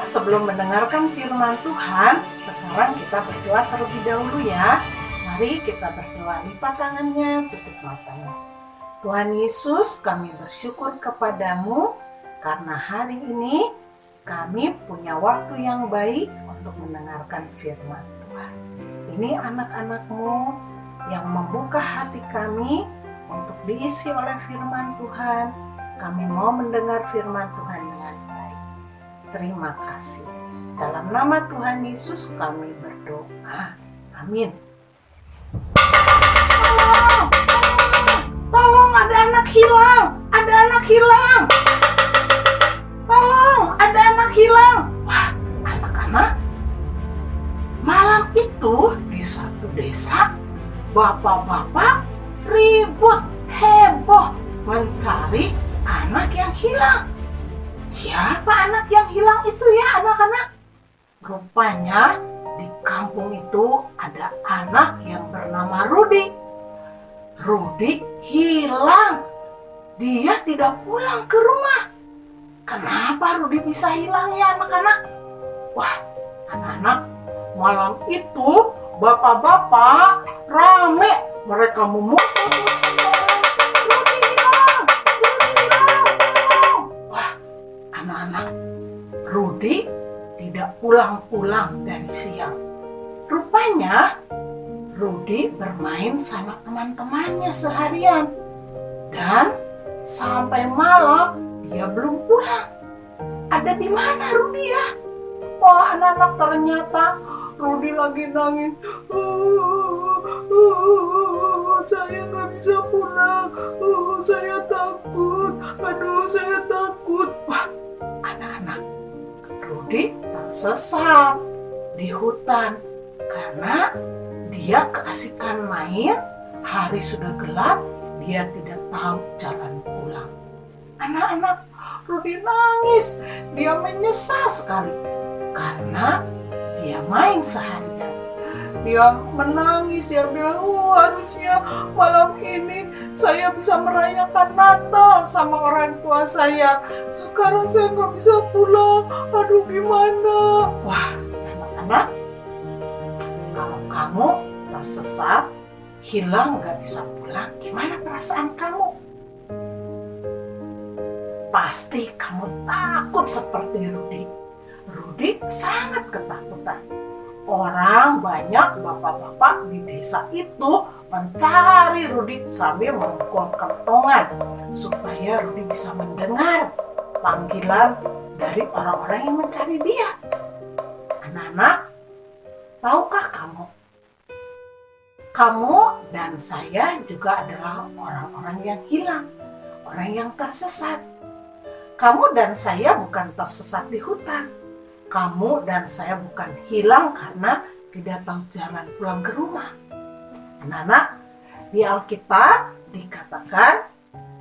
sebelum mendengarkan firman Tuhan, sekarang kita berdoa terlebih dahulu ya. Mari kita berdoa, lipat tangannya, tutup matanya. Tuhan Yesus, kami bersyukur kepadamu karena hari ini kami punya waktu yang baik untuk mendengarkan firman Tuhan. Ini anak-anak-Mu yang membuka hati kami untuk diisi oleh firman Tuhan. Kami mau mendengar firman Tuhan dengan baik. Terima kasih. Dalam nama Tuhan Yesus kami berdoa. Amin. Tolong, ada anak hilang. Ada anak hilang. Tolong, ada anak hilang. Wah, anak-anak. Malam itu di suatu desa, bapak-bapak ribut heboh mencari anak yang hilang. Siapa anak yang hilang itu ya anak-anak? Rupanya di kampung itu ada anak yang bernama Rudi. Rudi hilang. Dia tidak pulang ke rumah. Kenapa Rudi bisa hilang ya anak-anak? Wah, anak-anak, malam itu bapak-bapak rame. Mereka memutus. Rudi hilang. Wah, anak-anak, Rudi tidak pulang-pulang dari siang. Rupanya Rudi bermain sama teman-temannya seharian. Dan sampai malam dia belum pulang. Ada di mana Rudi ya? Wah, anak-anak, ternyata Rudi lagi nangis. Saya nggak bisa pulang. Saya takut. Aduh, saya takut. Wah, anak-anak, Rudi tersesat di hutan karena dia keasikan main. Hari sudah gelap, dia tidak tahu jalan pulang. Anak-anak, Rudi nangis. Dia menyesal sekali karena dia main seharian. Dia menangis, dia bilang, harusnya malam ini saya bisa merayakan Natal sama orang tua saya. Sekarang saya nggak bisa pulang. Aduh, gimana? Wah, anak-anak, kalau kamu tersesat, hilang, gak bisa pulang, gimana perasaan kamu? Pasti kamu takut seperti Rudi. Rudi sangat ketakutan. Orang banyak bapak-bapak di desa itu mencari Rudi sambil memukul kentongan supaya Rudi bisa mendengar panggilan dari orang-orang yang mencari dia. Anak-anak, tahukah kamu dan saya juga adalah orang-orang yang hilang, orang yang tersesat. Kamu dan saya bukan tersesat di hutan. Kamu dan saya bukan hilang karena tidak tahu jalan pulang ke rumah. Anak-anak, di Alkitab dikatakan,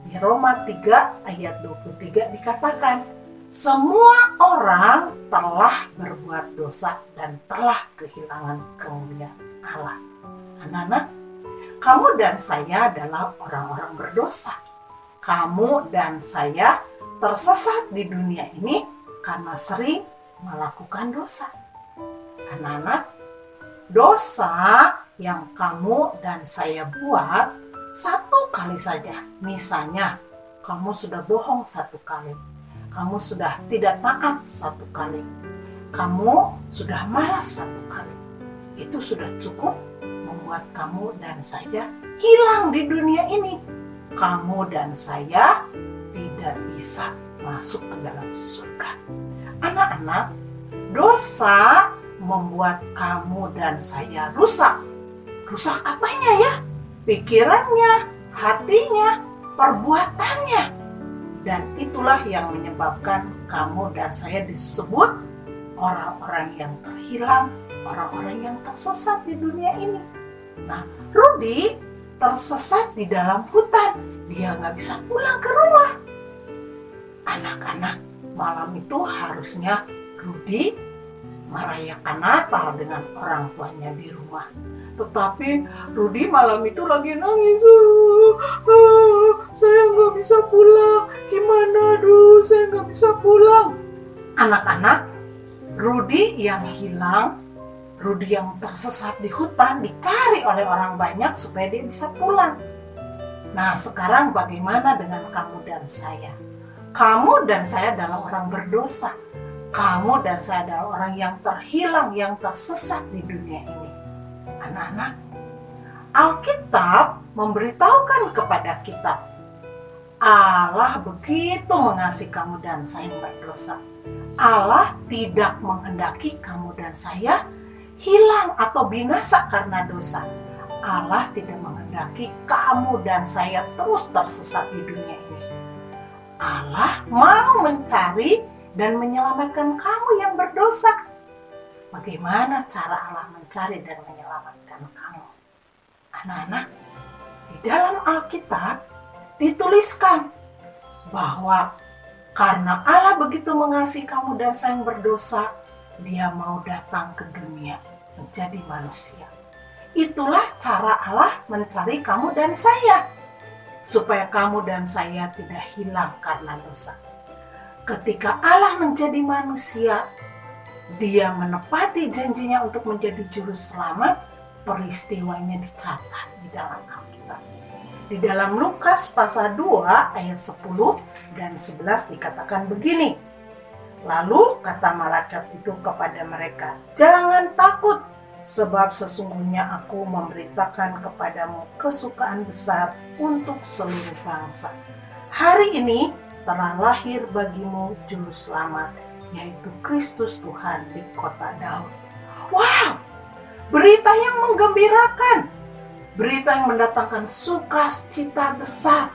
di Roma 3 ayat 23 dikatakan, semua orang telah berbuat dosa dan telah kehilangan kemuliaan Allah. Anak-anak, kamu dan saya adalah orang-orang berdosa. Kamu dan saya tersesat di dunia ini karena sering melakukan dosa. Anak-anak, dosa yang kamu dan saya buat satu kali saja. Misalnya, kamu sudah bohong satu kali. Kamu sudah tidak taat satu kali. Kamu sudah malas satu kali. Itu sudah cukup membuat kamu dan saya hilang di dunia ini. Kamu dan saya tidak bisa masuk ke dalam surga. Anak-anak, dosa membuat kamu dan saya rusak. Rusak apanya ya? Pikirannya, hatinya, perbuatannya. Dan itulah yang menyebabkan kamu dan saya disebut orang-orang yang terhilang, orang-orang yang tersesat di dunia ini. Nah, Rudi tersesat di dalam hutan. Dia nggak bisa pulang ke rumah. Anak-anak, malam itu harusnya Rudi merayakan Natal dengan orang tuanya di rumah. Tetapi Rudi malam itu lagi nangis. Saya nggak bisa pulang. Gimana, saya nggak bisa pulang. Anak-anak, Rudi yang hilang, Rudi yang tersesat di hutan dicari oleh orang banyak supaya dia bisa pulang. Nah, sekarang bagaimana dengan kamu dan saya? Kamu dan saya adalah orang berdosa. Kamu dan saya adalah orang yang terhilang, yang tersesat di dunia ini. Anak-anak, Alkitab memberitahukan kepada kita, Allah begitu mengasihi kamu dan saya yang berdosa. Allah tidak menghendaki kamu dan saya hilang atau binasa karena dosa. Allah tidak menghendaki kamu dan saya terus tersesat di dunia ini. Allah mau mencari dan menyelamatkan kamu yang berdosa. Bagaimana cara Allah mencari dan menyelamatkan kamu? Anak-anak, di dalam Alkitab dituliskan bahwa karena Allah begitu mengasihi kamu dan saya yang berdosa, Dia mau datang ke dunia menjadi manusia. Itulah cara Allah mencari kamu dan saya, supaya kamu dan saya tidak hilang karena dosa. Ketika Allah menjadi manusia, Dia menepati janjinya untuk menjadi juru selamat. Peristiwanya dicatat di dalam Alkitab. Di dalam Lukas pasal 2 ayat 10 dan 11 dikatakan begini. Lalu kata malaikat itu kepada mereka, "Jangan takut, sebab sesungguhnya aku memberitakan kepadamu kesukaan besar untuk seluruh bangsa. Hari ini telah lahir bagimu juru selamat, yaitu Kristus Tuhan di kota Daud." Wow, berita yang menggembirakan, berita yang mendatangkan sukacita besar.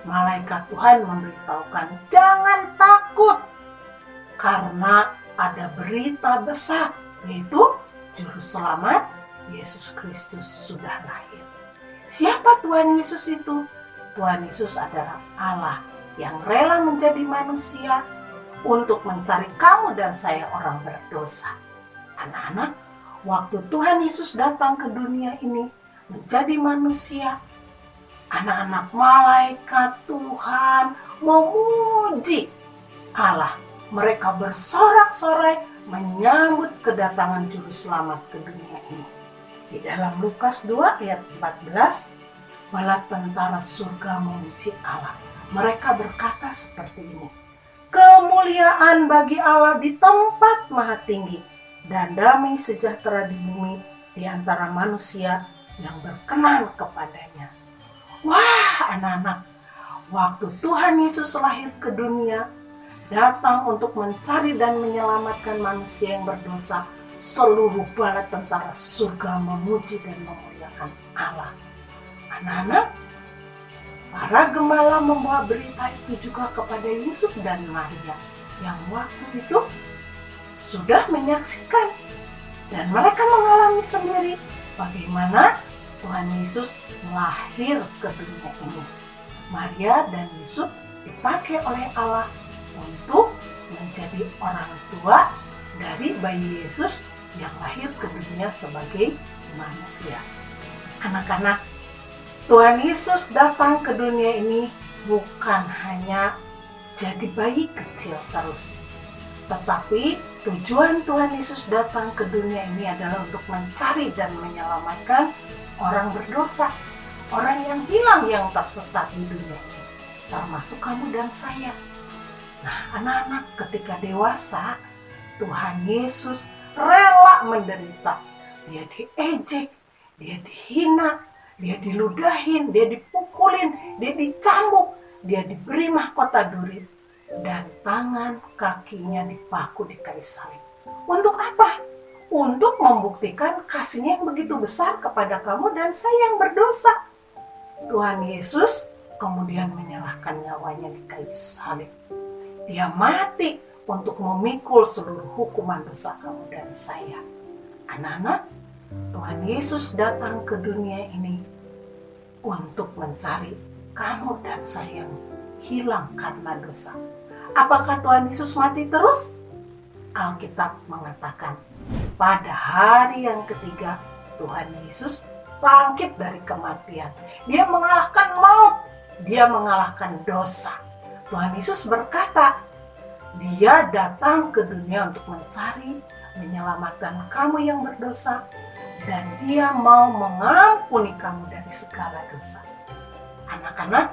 Malaikat Tuhan memberitahukan, jangan takut, karena ada berita besar, yaitu juru selamat Yesus Kristus sudah lahir. Siapa Tuhan Yesus itu? Tuhan Yesus adalah Allah yang rela menjadi manusia untuk mencari kamu dan saya orang berdosa. Anak-anak, waktu Tuhan Yesus datang ke dunia ini menjadi manusia, anak-anak malaikat Tuhan memuji Allah. Mereka bersorak-sorai menyambut kedatangan juru selamat ke dunia ini. Di dalam Lukas 2 ayat 14, bala tentara surga memuji Allah. Mereka berkata seperti ini, "Kemuliaan bagi Allah di tempat maha tinggi, dan damai sejahtera di bumi di antara manusia yang berkenan kepadanya." Wah, anak-anak, waktu Tuhan Yesus lahir ke dunia, datang untuk mencari dan menyelamatkan manusia yang berdosa, seluruh bala tentara surga memuji dan memuliakan Allah. Anak-anak, para gembala membawa berita itu juga kepada Yusuf dan Maria yang waktu itu sudah menyaksikan, dan mereka mengalami sendiri bagaimana Tuhan Yesus lahir ke dunia ini. Maria dan Yusuf dipakai oleh Allah untuk menjadi orang tua dari bayi Yesus yang lahir ke dunia sebagai manusia. Anak-anak, Tuhan Yesus datang ke dunia ini bukan hanya jadi bayi kecil terus, tetapi tujuan Tuhan Yesus datang ke dunia ini adalah untuk mencari dan menyelamatkan orang berdosa, orang yang hilang, yang tersesat di dunia ini, termasuk kamu dan saya. Nah, anak-anak, ketika dewasa, Tuhan Yesus rela menderita. Dia diejek, dia dihina, dia diludahin, dia dipukulin, dia dicambuk, dia diberi mahkota duri, dan tangan kakinya dipaku di kayu salib. Untuk apa? Untuk membuktikan kasihnya yang begitu besar kepada kamu dan saya yang berdosa. Tuhan Yesus kemudian menyerahkan nyawanya di kayu salib. Dia mati untuk memikul seluruh hukuman dosa kamu dan saya. Anak-anak, Tuhan Yesus datang ke dunia ini untuk mencari kamu dan saya yang hilang karena dosa. Apakah Tuhan Yesus mati terus? Alkitab mengatakan, pada hari yang ketiga Tuhan Yesus bangkit dari kematian. Dia mengalahkan maut, dia mengalahkan dosa. Tuhan Yesus berkata, Dia datang ke dunia untuk mencari, menyelamatkan kamu yang berdosa, dan dia mau mengampuni kamu dari segala dosa. Anak-anak,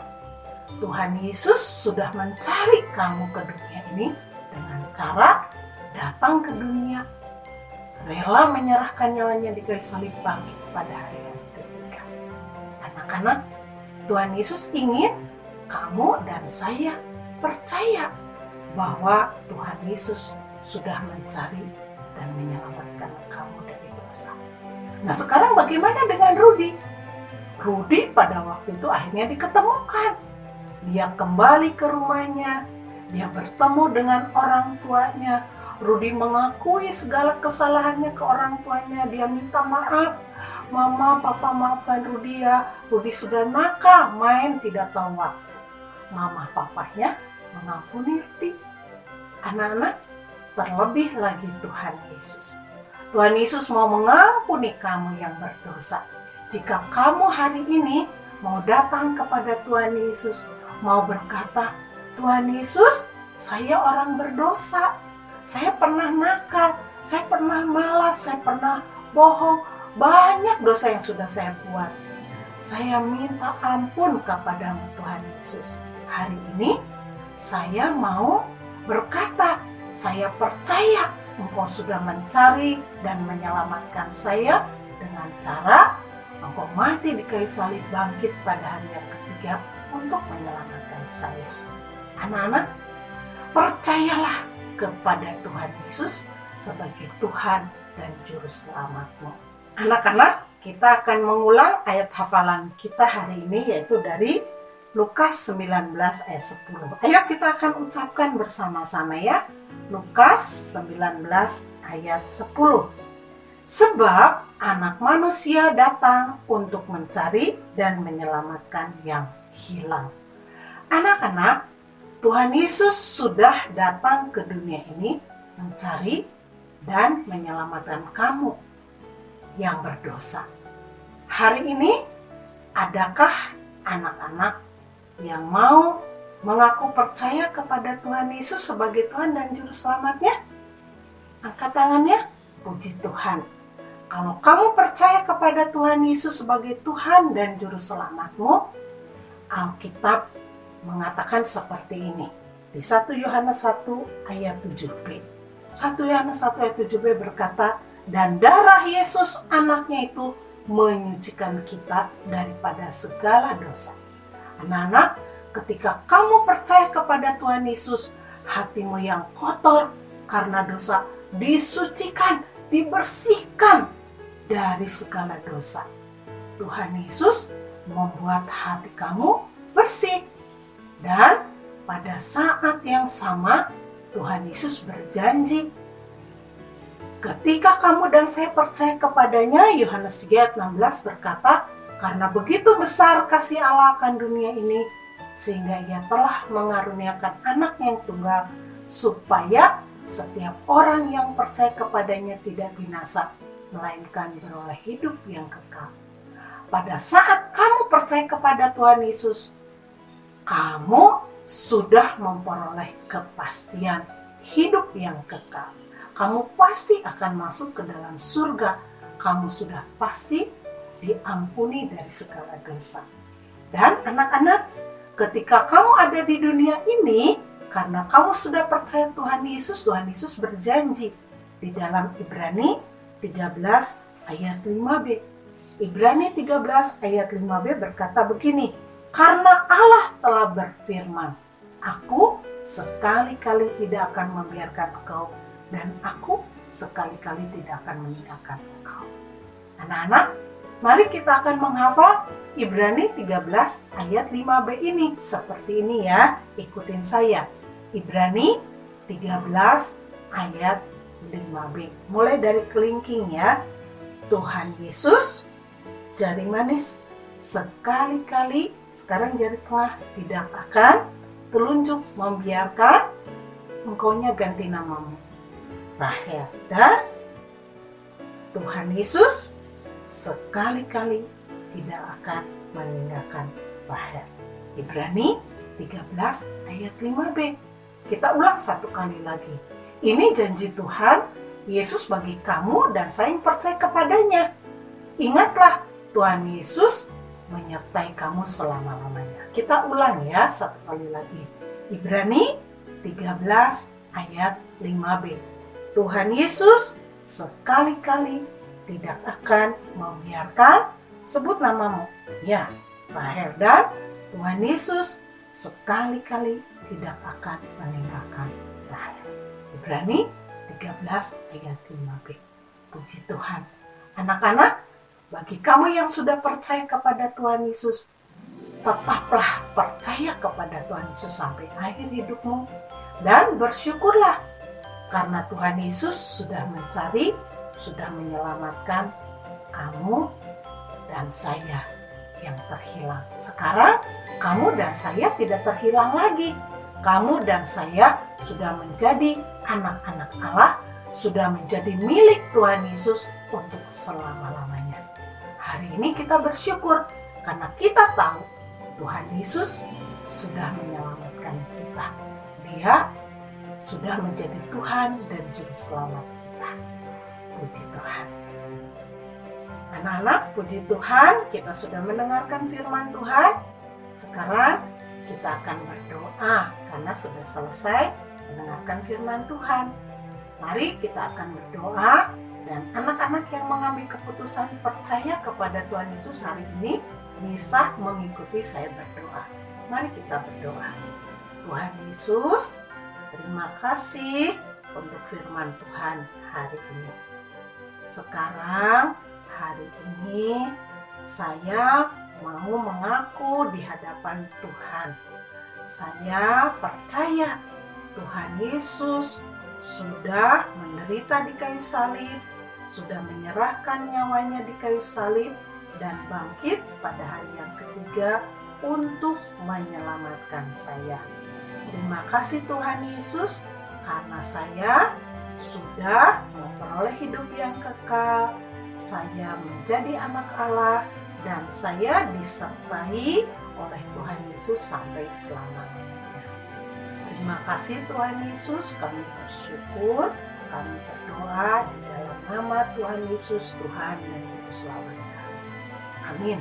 Tuhan Yesus sudah mencari kamu ke dunia ini dengan cara datang ke dunia, rela menyerahkan nyawanya di kayu salib, bangkit pada hari yang ketiga. Anak-anak, Tuhan Yesus ingin kamu dan saya percaya bahwa Tuhan Yesus sudah mencari dan menyelamatkan kamu dari dosa. Nah, sekarang bagaimana dengan Rudi? Rudi pada waktu itu akhirnya diketemukan. Dia kembali ke rumahnya, dia bertemu dengan orang tuanya. Rudi mengakui segala kesalahannya ke orang tuanya. Dia minta maaf, "Mama, Papa, maafkan Rudi ya. Rudi sudah nakal, main tidak tahu waktu." Mama papanya mengampuni Rudi. Anak-anak, terlebih lagi Tuhan Yesus. Tuhan Yesus mau mengampuni kamu yang berdosa. Jika kamu hari ini mau datang kepada Tuhan Yesus, mau berkata, "Tuhan Yesus, saya orang berdosa. Saya pernah nakal, saya pernah malas, saya pernah bohong. Banyak dosa yang sudah saya buat. Saya minta ampun kepadamu Tuhan Yesus. Hari ini saya mau berkata, saya percaya Engkau sudah mencari dan menyelamatkan saya dengan cara Engkau mati di kayu salib, bangkit pada hari yang ketiga untuk menyelamatkan saya." Anak-anak, percayalah kepada Tuhan Yesus sebagai Tuhan dan Juru Selamatmu. Anak-anak, kita akan mengulang ayat hafalan kita hari ini, yaitu dari Lukas 19 ayat 10. Ayo kita akan ucapkan bersama-sama ya. Lukas 19 ayat 10. "Sebab Anak Manusia datang untuk mencari dan menyelamatkan yang hilang." Anak-anak, Tuhan Yesus sudah datang ke dunia ini mencari dan menyelamatkan kamu yang berdosa. Hari ini, adakah anak-anak yang mau mengaku percaya kepada Tuhan Yesus sebagai Tuhan dan Juru Selamatnya? Angkat tangannya. Puji Tuhan. Kalau kamu percaya kepada Tuhan Yesus sebagai Tuhan dan Juru Selamatmu, Alkitab mengatakan seperti ini. Di 1 Yohanes 1 ayat 7b. 1 Yohanes 1 ayat 7b berkata, "Dan darah Yesus anaknya itu menyucikan kita daripada segala dosa." Anak-anak, ketika kamu percaya kepada Tuhan Yesus, hatimu yang kotor karena dosa disucikan, dibersihkan dari segala dosa. Tuhan Yesus membuat hati kamu bersih. Dan pada saat yang sama, Tuhan Yesus berjanji, ketika kamu dan saya percaya kepadanya, Yohanes 3 ayat 16 berkata, "Karena begitu besar kasih Allah akan dunia ini, sehingga ia telah mengaruniakan anak yang tunggal, supaya setiap orang yang percaya kepadanya tidak binasa, melainkan beroleh hidup yang kekal." Pada saat kamu percaya kepada Tuhan Yesus, kamu sudah memperoleh kepastian hidup yang kekal. Kamu pasti akan masuk ke dalam surga. Kamu sudah pasti diampuni dari segala dosa. Dan anak-anak, ketika kamu ada di dunia ini, karena kamu sudah percaya Tuhan Yesus berjanji di dalam Ibrani 13 ayat 5b. Ibrani 13 ayat 5b berkata begini, "Karena Allah telah berfirman, Aku sekali-kali tidak akan membiarkan engkau, dan Aku sekali-kali tidak akan meninggalkan engkau." Anak-anak, mari kita akan menghafal Ibrani 13 ayat 5b ini. Seperti ini ya, ikutin saya. Ibrani 13 ayat 5b. Mulai dari kelingking ya. Tuhan Yesus, jari manis, sekali-kali, sekarang jari tengah, tidak akan telunjuk membiarkan engkaunya ganti namamu, Rahel. Dan Tuhan Yesus sekali-kali tidak akan meninggalkan Rahel. Ibrani 13 ayat 5b. Kita ulang satu kali lagi. Ini janji Tuhan Yesus bagi kamu dan saya yang percaya kepadanya. Ingatlah, Tuhan Yesus menyertai kamu selama-lamanya. Kita ulang ya satu kali lagi. Ibrani 13 ayat 5b. Tuhan Yesus sekali-kali tidak akan membiarkan, sebut namamu, ya, Rahel, dan Tuhan Yesus sekali-kali tidak akan meninggalkan Rahel. Ibrani 13 ayat 5b. Puji Tuhan. Anak-anak, bagi kamu yang sudah percaya kepada Tuhan Yesus, tetaplah percaya kepada Tuhan Yesus sampai akhir hidupmu dan bersyukurlah karena Tuhan Yesus sudah mencari, sudah menyelamatkan kamu dan saya yang terhilang. Sekarang kamu dan saya tidak terhilang lagi. Kamu dan saya sudah menjadi anak-anak Allah, sudah menjadi milik Tuhan Yesus untuk selama-lamanya. Hari ini kita bersyukur karena kita tahu Tuhan Yesus sudah menyelamatkan kita. Dia sudah menjadi Tuhan dan Juru Selamat kita. Puji Tuhan. Anak-anak, puji Tuhan, kita sudah mendengarkan firman Tuhan. Sekarang kita akan berdoa karena sudah selesai mendengarkan firman Tuhan. Mari kita akan berdoa, dan anak-anak yang mengambil keputusan percaya kepada Tuhan Yesus hari ini bisa mengikuti saya berdoa. Mari kita berdoa. Tuhan Yesus, terima kasih untuk firman Tuhan hari ini. Sekarang, hari ini, saya mau mengaku di hadapan Tuhan. Saya percaya Tuhan Yesus sudah menderita di kayu salib, sudah menyerahkan nyawanya di kayu salib, dan bangkit pada hari yang ketiga untuk menyelamatkan saya. Terima kasih Tuhan Yesus, karena saya sudah memperoleh hidup yang kekal, saya menjadi anak Allah, dan saya disertai oleh Tuhan Yesus sampai selama-lamanya. Terima kasih Tuhan Yesus, kami bersyukur, kami berdoa di dalam nama Tuhan Yesus, Tuhan dan Juru Selamat kami. Amin.